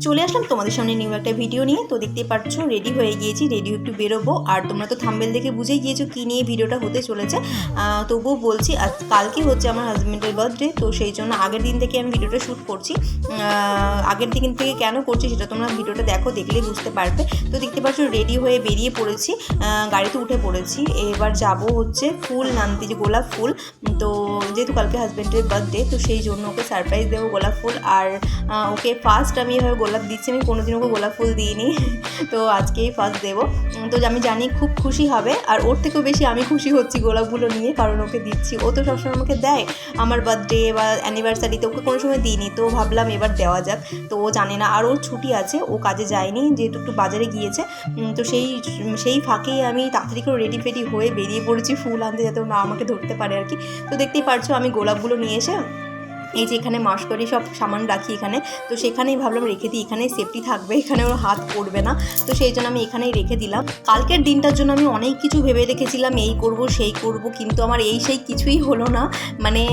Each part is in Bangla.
চলে আসলাম তোমাদের সামনে নিউ একটা ভিডিও নিয়ে। তো দেখতেই পাচ্ছ রেডি হয়ে গিয়েছি, রেডি একটু বেরোবো। আর তোমরা তো থাম্বনেল দেখে বুঝেই গিয়েছো কী নিয়ে ভিডিওটা হতে চলেছে। তবুও বলছি, আজ কালকে হচ্ছে আমার হাজব্যান্ডের বার্থডে, তো সেই জন্য আগের দিন থেকে আমি ভিডিওটা শ্যুট করছি। আগের দিন থেকে কেন করছি সেটা তোমরা ভিডিওটা দেখলেই বুঝতে পারবে। তো দেখতে পাচ্ছ রেডি হয়ে বেরিয়ে পড়েছি, গাড়িতে উঠে পড়েছি। এবার যাব হচ্ছে ফুল আনতে, যে গোলাপ ফুল। তো যেহেতু কালকে হাজব্যান্ডের বার্থডে, তো সেই জন্য ওকে সারপ্রাইজ দেবো গোলাপ ফুল। আর ওকে ফার্স্ট আমি এভাবে গোলাপ দিচ্ছি, আমি কোনোদিন ওকে গোলাপ ফুল দিইনি, তো আজকেই ফার্স্ট দেবো। তো আমি জানি খুব খুশি হবে, আর ওর থেকেও বেশি আমি খুশি হচ্ছি গোলাপগুলো নিয়ে, কারণ ওকে দিচ্ছি। ও তো সবসময় আমাকে দেয় আমার বার্থডে বা অ্যানিভার্সারিতে, ওকে কোনো সময় দিইনি, তো ভাবলাম এবার দেওয়া যাক। তো ও জানে না, আর ওর ছুটি আছে, ও কাজে যায়নি, যেহেতু একটু বাজারে গিয়েছে। তো সেই ফাঁকেই আমি তাড়াতাড়ি করে রেডি ফেডি হয়ে বেরিয়ে পড়েছি ফুল আনতে, যাতে ও না আমাকে ধরতে পারে আর কি। তো দেখতেই পারছো আমি গোলাপগুলো নিয়ে এসে এই যে এখানে মাসকরি সব সামান রাখি এখানে, তো সেখানেই ভাবলাম রেখে দিই, এখানেই সেফটি থাকবে, এখানে ওর হাত পড়বে না। তো সেই জন্য আমি এখানেই রেখে দিলাম। কালকের দিনটার জন্য আমি অনেক কিছু ভেবে রেখেছিলাম, এই করব সেই করব, কিন্তু আমার সেই কিছুই হলো না। মানে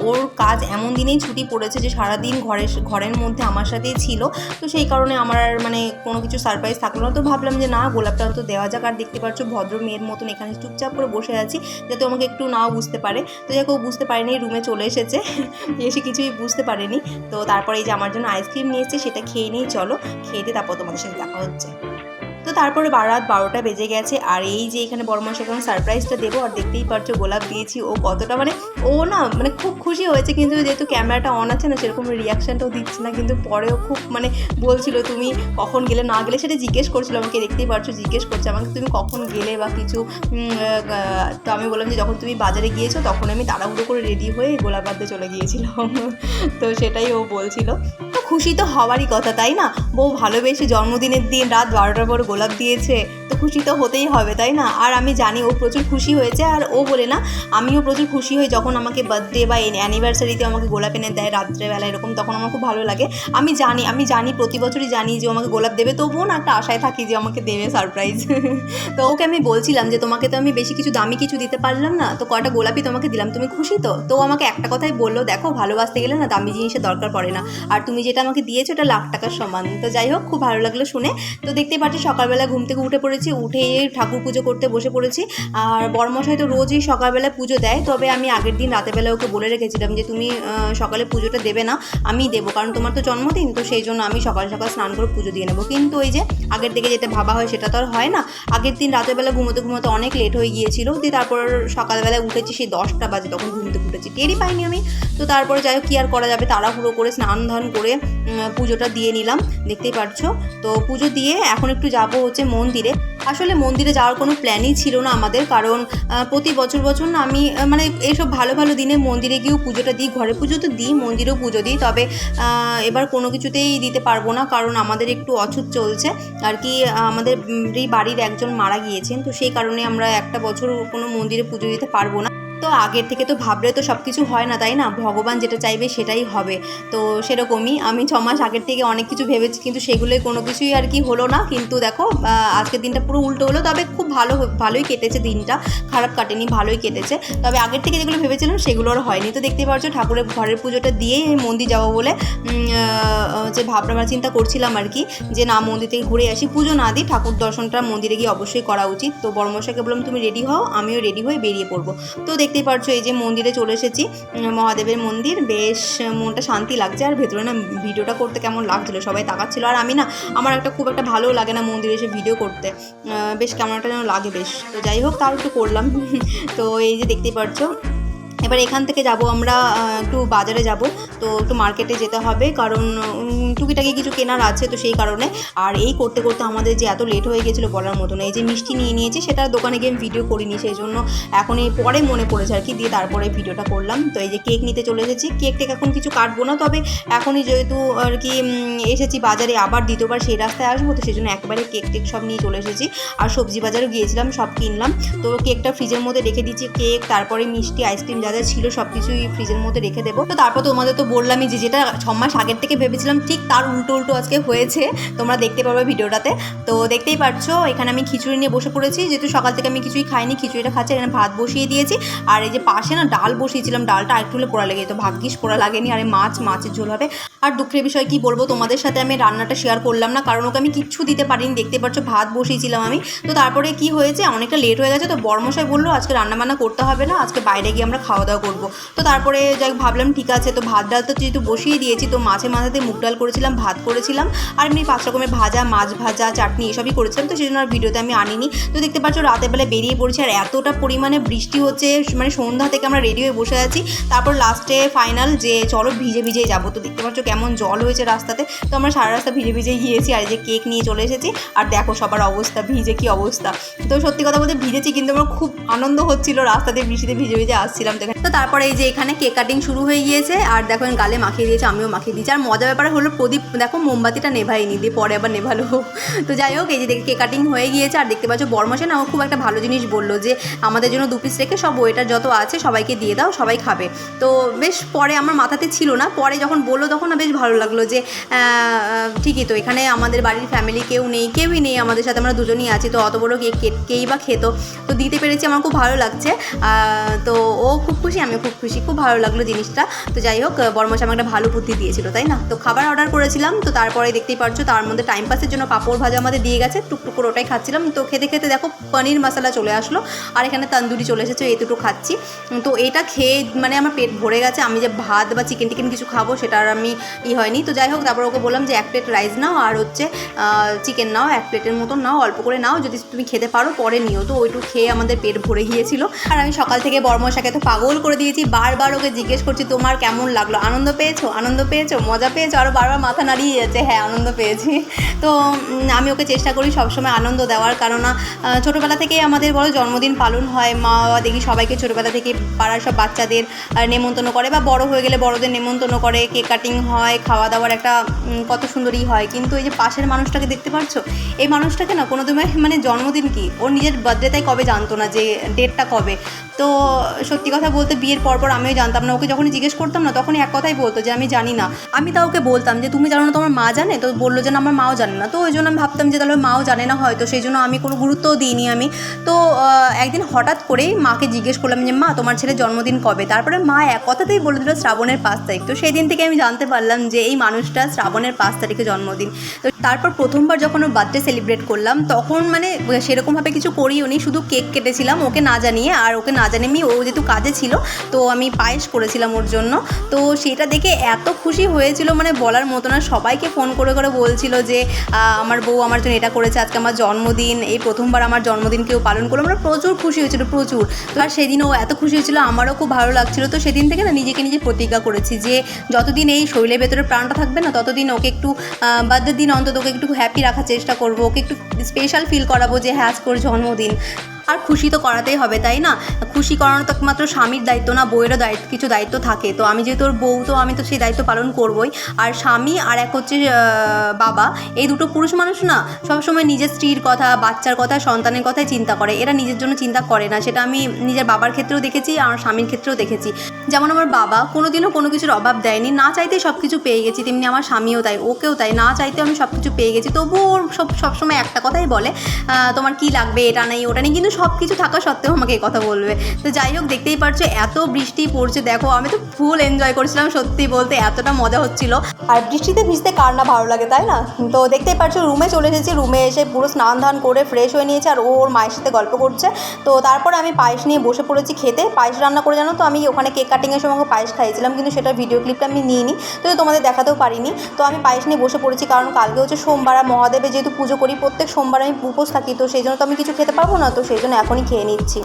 ওর কাজ এমন দিনেই ছুটি পড়েছে যে সারাদিন ঘরের মধ্যে আমার সাথেই ছিল। তো সেই কারণে আমার আর মানে কোনো কিছু সারপ্রাইজ থাকলো না। তো ভাবলাম যে না, গোলাপটা তো দেওয়া যাক। আর দেখতে পাচ্ছ ভদ্র মেয়ের মতন এখানে চুপচাপ করে বসে আছি, যাতে আমাকে একটু নাও বুঝতে পারে। তো যাকে ও বুঝতে পারেনি, রুমে চলে এসেছে, এসে কিছুই বুঝতে পারেনি। তো তারপরে এই যে আমার জন্য আইসক্রিম নিয়ে এসেছে, সেটা খেয়ে নিই, চলো খেয়ে দিয়ে তারপর তোমাদের সাথে দেখা হচ্ছে। তো তারপরে রাত 12টা বেজে গেছে, আর এই যে এখানে বড় মাসে এখন সারপ্রাইজটা দেবো। আর দেখতেই পারছো গোলাপ দিয়েছি, ও কতটা মানে ও না মানে খুব খুশি হয়েছে, কিন্তু যেহেতু ক্যামেরাটা অন আছে না, সেরকম রিয়াকশানটাও দিচ্ছে না। কিন্তু পরেও খুব মানে বলছিল তুমি কখন গেলে না গেলে, সেটা জিজ্ঞেস করছিল আমাকে, দেখতেই পারছো জিজ্ঞেস করছে আমাকে তুমি কখন গেলে বা কিছু। তো আমি বললাম যে যখন তুমি বাজারে গিয়েছো তখন আমি তাড়াহুড়ো করে রেডি হয়ে গোলাপ আনতে চলে গিয়েছিলাম। তো সেটাই ও বলছিল। তো খুশি তো হওয়ারই কথা, তাই না? বউ ভালোবেসে জন্মদিনের দিন রাত 12টার পর গোলাপ দিয়েছে, তো খুশি তো হতেই হবে, তাই না? আর আমি জানি ও প্রচুর খুশি হয়েছে, আর ও বলে না, আমিও প্রচুর খুশি হই যখন আমাকে বার্থডে বা অ্যানিভার্সারিতে আমাকে গোলাপ এনে দেয় রাত্রেবেলা এরকম, তখন আমার খুব ভালো লাগে। আমি জানি প্রতি বছরই জানি যে ও আমাকে গোলাপ দেবে, তবুও না একটা আশায় থাকি যে আমাকে দেবে সারপ্রাইজ। তো ওকে আমি বলছিলাম যে তোমাকে তো আমি বেশি কিছু দামি কিছু দিতে পারলাম না, তো কয়টা গোলাপই তোমাকে দিলাম, তুমি খুশি তো? তো আমাকে একটা কথাই বললো, দেখো ভালোবাসতে গেলে না দামি জিনিসের দরকার পড়ে না, আর তুমি যেটা আমাকে দিয়েছো ওটা লাখ টাকার সমান। তো যাই হোক, খুব ভালো লাগলো শুনে। তো দেখতেই পাচ্ছি সকালবেলা ঘুম থেকে উঠে পড়েছি, উঠে ঠাকুর পুজো করতে বসে পড়েছি। আর বড়মশাই তো রোজই সকালবেলা পুজো দেয়, তবে আমি আগের দিন রাতেরবেলা ওকে বলে রেখেছিলাম যে তুমি সকালে পুজোটা দেবে না, আমি দেবো, কারণ তোমার তো জন্মদিন, তো সেই জন্য আমি সকাল সকাল স্নান করে পুজো দিয়ে নেবো। কিন্তু ওই যে আগের দিকে যেটা ভাবা হয় সেটা তো আর হয় না। আগের দিন রাতেরবেলা ঘুমোতে অনেক লেট হয়ে গিয়েছিল, দিয়ে তারপর সকালবেলায় উঠেছি সেই 10টা বাজে, তখন ঘুম থেকে উঠেছি, টেরই পাইনি আমি। তো তারপরে যাই হোক, কী আর করা যাবে, তাড়াহুড়ো করে স্নান ধান করে পুজোটা দিয়ে নিলাম, দেখতেই পারছো। তো পুজো দিয়ে এখন একটু যাব হচ্ছে মন্দিরে। আসলে মন্দিরে যাওয়ার কোনো প্ল্যানই ছিল না আমাদের, কারণ প্রতি বছর না আমি মানে এইসব ভালো ভালো দিনে মন্দিরে গিয়েও পুজোটা দিই, ঘরে পুজো তো দিই, মন্দিরেও পুজো দিই, তবে এবার কোনো কিছুতেই দিতে পারবো না, কারণ আমাদের একটু অছুত চলছে আর কি। আমাদের এই বাড়ির একজন মারা গিয়েছেন, তো সেই কারণে আমরা একটা বছর কোনো মন্দিরে পুজো দিতে পারবো না। তো আগের থেকে তো ভাবলে তো সব কিছু হয় না, তাই না? ভগবান যেটা চাইবে সেটাই হবে। তো সেরকমই আমি 6 মাস আগের থেকে অনেক কিছু ভেবেছি, কিন্তু সেগুলোই কোনো কিছুই আর কি হলো না। কিন্তু দেখো আজকের দিনটা পুরো উল্টো হলো, তবে খুব ভালোই কেটেছে দিনটা, খারাপ কাটেনি, ভালোই কেটেছে। তবে আগের থেকে যেগুলো ভেবেছিলাম সেগুলো আর হয়নি। তো দেখতে পাচ্ছ ঠাকুরের ঘরের পুজোটা দিয়েই আমি মন্দির যাবো বলে যে ভাবনা চিন্তা করছিলাম আর কি, যে না মন্দির থেকে ঘুরে আসি, পুজো না দিই, ঠাকুর দর্শনটা মন্দিরে গিয়ে অবশ্যই করা উচিত। তো বড়মশাইকে বললাম তুমি রেডি হও, আমিও রেডি হয়ে বেরিয়ে পড়বো। তো দেখতেই পারছো এই যে মন্দিরে চলে এসেছি, মহাদেবের মন্দির, বেশ মনটা শান্তি লাগছে। আর ভেতরে না ভিডিওটা করতে কেমন লাগছিলো, সবাই তাকাচ্ছিলো, আর আমি না আমার খুব একটা ভালো লাগে না মন্দিরে এসে ভিডিও করতে, বেশ কেমন একটা যেন লাগে বেশ। তো যাই হোক, তাও একটু করলাম। তো এই যে দেখতেই পারছো, এবার এখান থেকে যাব আমরা একটু বাজারে যাব, তো একটু মার্কেটে যেতে হবে, কারণ টুকিটাকি কিছু কেনার আছে, তো সেই কারণে। আর এই করতে করতে আমাদের যে এত লেট হয়ে গেছিলো বলার মতো না। এই যে মিষ্টি নিয়ে নিয়েছি, সেটা দোকানে গিয়ে আমি ভিডিও করিনি, সেই জন্য এখন এই পরে মনে পড়েছে আর কি, দিয়ে তারপরে ভিডিওটা করলাম। তো এই যে কেক নিতে চলে এসেছি, কেক এখন কিছু কাটবো না, তবে এখনই যেহেতু আর কি এসেছি বাজারে, আবার দ্বিতীয়বার সেই রাস্তায় আসবো, তো সেই জন্য একবারে কেক সব নিয়ে চলে এসেছি। আর সবজি বাজারও গিয়েছিলাম, সব কিনলাম। তো কেকটা ফ্রিজের মধ্যে রেখে দিচ্ছি, কেক, তারপরে মিষ্টি, আইসক্রিম যা যা ছিল সব কিছুই ফ্রিজের মধ্যে রেখে দেবো। তো তারপর তোমাদের তো বললামই যে যেটা 6 মাস আগের থেকে ভেবেছিলাম ঠিক তার উল্টো আজকে হয়েছে, তোমরা দেখতে পারবে ভিডিওটাতে। তো দেখতেই পারছো এখানে আমি খিচুড়ি নিয়ে বসে পড়েছি, যেহেতু সকাল থেকে আমি কিছুই খাইনি, খিচুড়িটা খাচ্ছি। এখানে ভাত বসিয়ে দিয়েছি, আর এই যে পাশে না ডাল বসিয়েছিলাম, ডালটা একটু হলে পোড়া লেগে যেত, ভাগ্যিস পোড়া লাগেনি। আর মাছের ঝোল হবে। আর দুঃখের বিষয় কি বলবো, তোমাদের সাথে আমি রান্নাটা শেয়ার করলাম না, কারণ ওকে আমি কিচ্ছু দিতে পারিনি। দেখতে পাচ্ছ ভাত বসিয়েছিলাম আমি। তো তারপরে কি হয়েছে, অনেকটা লেট হয়ে গেছে, তো বড়মশাই বললো আজকে রান্নাবান্না করতে হবে না, আজকে বাইরে গিয়ে আমরা খাওয়া দাওয়া করবো। তো তারপরে যাই ভাবলাম ঠিক আছে, তো ভাত ডাল তো যেহেতু বসিয়ে দিয়েছি, তো মাঝে মুগ ডাল করেছিলাম, ভাত করেছিলাম, আর এমনি 5 রকমের ভাজা, মাছ ভাজা, চাটনি এসবই করেছিলাম। তো সেই জন্য আর ভিডিওতে আমি আনিনি। তো দেখতে পাচ্ছ রাতের বেলা বেরিয়ে পড়েছি, আর এতটা পরিমাণে বৃষ্টি হচ্ছে, মানে সন্ধ্যা থেকে আমরা রেডি হয়ে বসে আছি। তারপর লাস্টে ফাইনাল যে চলো ভিজে যাবো। তো দেখতে পাচ্ছ কেমন জল হয়েছে রাস্তাতে। তো আমরা সারা রাস্তা ভিজে গিয়েছি, আর যে কেক নিয়ে চলে এসেছি। আর দেখো সবার অবস্থা, ভিজে কি অবস্থা। তো সত্যি কথা বলতে ভিজেছি, কিন্তু আমার খুব আনন্দ হচ্ছিল, রাস্তাতে বৃষ্টিতে ভিজে আসছিলাম। তো তারপরে এই যে এখানে কেক কাটিং শুরু হয়ে গিয়েছে, আর দেখো গালে মাখিয়ে দিয়েছে, আমিও মাখিয়ে দিয়েছি। আর মজার ব্যাপার হলো প্রদীপ দেখো মোমবাতিটা নেভাইনি, দিয়ে পরে আবার নেভালো। তো যাই হোক, এই যে দেখে কেক কাটিং হয়ে গিয়েছে। আর দেখতে পাচ্ছ বড়মশাই না খুব একটা ভালো জিনিস বললো যে আমাদের জন্য 2 পিস রেখে সব ওয়েটার যত আছে সবাইকে দিয়ে দাও, সবাই খাবে। তো বেশ পরে আমার মাথাতে ছিল না, পরে যখন বললো তখন না বেশ ভালো লাগলো যে ঠিকই তো, এখানে আমাদের বাড়ির ফ্যামিলি কেউই নেই আমাদের সাথে, আমরা দুজনই আছি, তো অত বড় কেই বা খেত। তো দিতে পেরেছি, আমার খুব ভালো লাগছে। তো ও খুব খুশি, আমিও খুব খুশি, খুব ভালো লাগলো জিনিসটা। তো যাই হোক, বড়মশাই আমাকে একটা ভালো বুদ্ধি দিয়েছিল, তাই না? তো খাবার অর্ডার করেছিলাম, তো তারপরে দেখতেই পারছো তার মধ্যে টাইম পাসের জন্য পাঁপড় ভাজা আমাদের দিয়ে গেছে, টুকটুক করে ওটাই খাচ্ছিলাম। তো খেতে দেখো পনির মশলা চলে আসলো, আর এখানে তন্দুরি চলে এসেছে, এই দুটো খাচ্ছি। তো এটা খেয়ে মানে আমার পেট ভরে গেছে, আমি যে ভাত বা চিকেন কিছু খাবো সেটা আর আমি হয়নি। তো যাই হোক, তারপর ওকে বললাম যে 1 প্লেট রাইস নাও, আর হচ্ছে চিকেন নাও, 1 প্লেটের মতন নাও, অল্প করে নাও, যদি তুমি খেতে পারো পরে নিও। তো ওইটুকু খেয়ে আমাদের পেট ভরে গিয়েছিল। আর আমি সকাল থেকে বড়মশাইকে তো পাগল করে দিয়েছি, বারবার ওকে জিজ্ঞেস করছি তোমার কেমন লাগলো, আনন্দ পেয়েছো, মজা পেয়েছো, আরও বারবার মাথা নাড়িয়ে যাচ্ছে, হ্যাঁ আনন্দ পেয়েছি। তো আমি ওকে চেষ্টা করি সবসময় আনন্দ দেওয়ার, কারণ ছোটোবেলা থেকেই আমাদের বড় জন্মদিন পালন হয়, মা বাবা দেখি সবাইকে ছোটোবেলা থেকে পাড়ার সব বাচ্চাদের নেমন্তন্ন করে, বা বড় হয়ে গেলে বড়দের নেমন্তন্ন করে, কেক কাটিং হয়, খাওয়া দাওয়ার একটা কত সুন্দরই হয়। কিন্তু এই যে পাশের মানুষটাকে দেখতে পাচ্ছ, এই মানুষটাকে না কোনো দিন মানে জন্মদিন কি, ওর নিজের বার্থডেটাই কবে জানতো না, যে ডেটটা কবে। তো সত্যি কথা বলতে বিয়ের পর আমিও জানতাম না, ওকে যখনই জিজ্ঞেস করতাম না তখনই এক কথাই বলতো যে আমি জানি না। আমি তা ওকে বলতাম যে তুমি জানো না, তোমার মা জানে? তো বললো যে না আমার মাও জানে না। তো ওই জন্য আমি ভাবতাম যে তাহলে মাও জানে না হয়তো, সেই জন্য আমি কোনো গুরুত্বও দিইনি আমি। তো একদিন হঠাৎ করেই মাকে জিজ্ঞেস করলাম যে মা তোমার ছেলের জন্মদিন কবে? তারপরে মা এক কথাতেই বলে দিল শ্রাবণের 5 তারিখ। তো সেই দিন থেকে আমি জানতে পারলাম যে এই মানুষটা শ্রাবণের 5 তারিখে জন্মদিন। তো তারপর প্রথমবার যখন ওর বার্থডে সেলিব্রেট করলাম, তখন মানে সেরকমভাবে কিছু করিও নি, শুধু কেক কেটেছিলাম ওকে না জানিয়ে। আর ওকে না জানিয়ে ও যেহেতু কাজে ছিল, তো আমি পায়েস করেছিলাম ওর জন্য। তো সেটা দেখে এত খুশি হয়েছিল, মানে বলার মতো না। সবাইকে ফোন করে বলছিল যে আমার বউ আমার জন্য এটা করেছে, আজকে আমার জন্মদিন, এই প্রথমবার আমার জন্মদিন কেউ পালন করলো। আমরা প্রচুর খুশি হয়েছিল, প্রচুর। তো আর সেদিন ও এত খুশি হয়েছিল, আমারও খুব ভালো লাগছিল। তো সেদিন থেকে না নিজে প্রতিজ্ঞা করেছি যে যতদিন এই শরীরের ভেতরে প্রাণটা থাকবে না, ততদিন ওকে একটু বার্থডের দিন অন্তত ওকে একটু হ্যাপি রাখার চেষ্টা করবো, ওকে একটু স্পেশাল ফিল করাবো যে হ্যাঁ আজকে ওর জন্মদিন। আর খুশি তো করাতেই হবে, তাই না? খুশি করানো তো একমাত্র স্বামীর দায়িত্ব না, বউয়েরও কিছু দায়িত্ব থাকে। তো আমি যেহেতু ওর বউ, তো আমি তো সেই দায়িত্ব পালন করবই। আর স্বামী আর এক হচ্ছে বাবা, এই দুটো পুরুষ মানুষ না সবসময় নিজের স্ত্রীর কথা, বাচ্চার কথা, সন্তানের কথাই চিন্তা করে, এরা নিজের জন্য চিন্তা করে না। সেটা আমি নিজের বাবার ক্ষেত্রেও দেখেছি, আর স্বামীর ক্ষেত্রেও দেখেছি। যেমন আমার বাবা কোনোদিনও কোনো কিছুর অভাব দেয়নি, না চাইতেই সব কিছু পেয়ে গেছি, তেমনি আমার স্বামীও তাই, ওকেও তাই, না চাইতেও আমি সব কিছু পেয়ে গেছি। তবুও ওর সবসময় একটা কথাই বলে তোমার কি লাগবে, এটা নেই ওটা নেই, কিন্তু সব কিছু থাকা সত্ত্বেও আমাকে এই কথা বলবে। তো যাই হোক, দেখতেই পারছো এত বৃষ্টি পড়ছে, দেখো আমি তো ফুল এনজয় করছিলাম, সত্যি বলতে এতটা মজা হচ্ছিল। আর বৃষ্টিতে ভিজতে কার না ভালো লাগে, তাই না? তো দেখতেই পারছো রুমে চলে এসেছি, রুমে এসে পুরো স্নান ধান করে ফ্রেশ হয়ে নিয়েছে, আর ওর মায়ের সাথে গল্প করছে। তো তারপরে আমি পায়েস নিয়ে বসে পড়েছি খেতে। পায়েস রান্না করে জানো তো, আমি ওখানে কেক কাটিংয়ের সময় পায়েস খাইয়েছিলাম, কিন্তু সেটার ভিডিও ক্লিপটা আমি নিইনি, তো তোমাদের দেখাতেও পারিনি। তো আমি পায়েস নিয়ে বসে পড়েছি, কারণ কালকে হচ্ছে সোমবার, আর মহাদেবের যেহেতু পুজো করি, প্রত্যেক সোমবার আমি উপোস থাকি, তো সেই জন্য তো আমি কিছু খেতে পারবো না, তো সেই জন্য এখনই খেয়ে নিচ্ছি।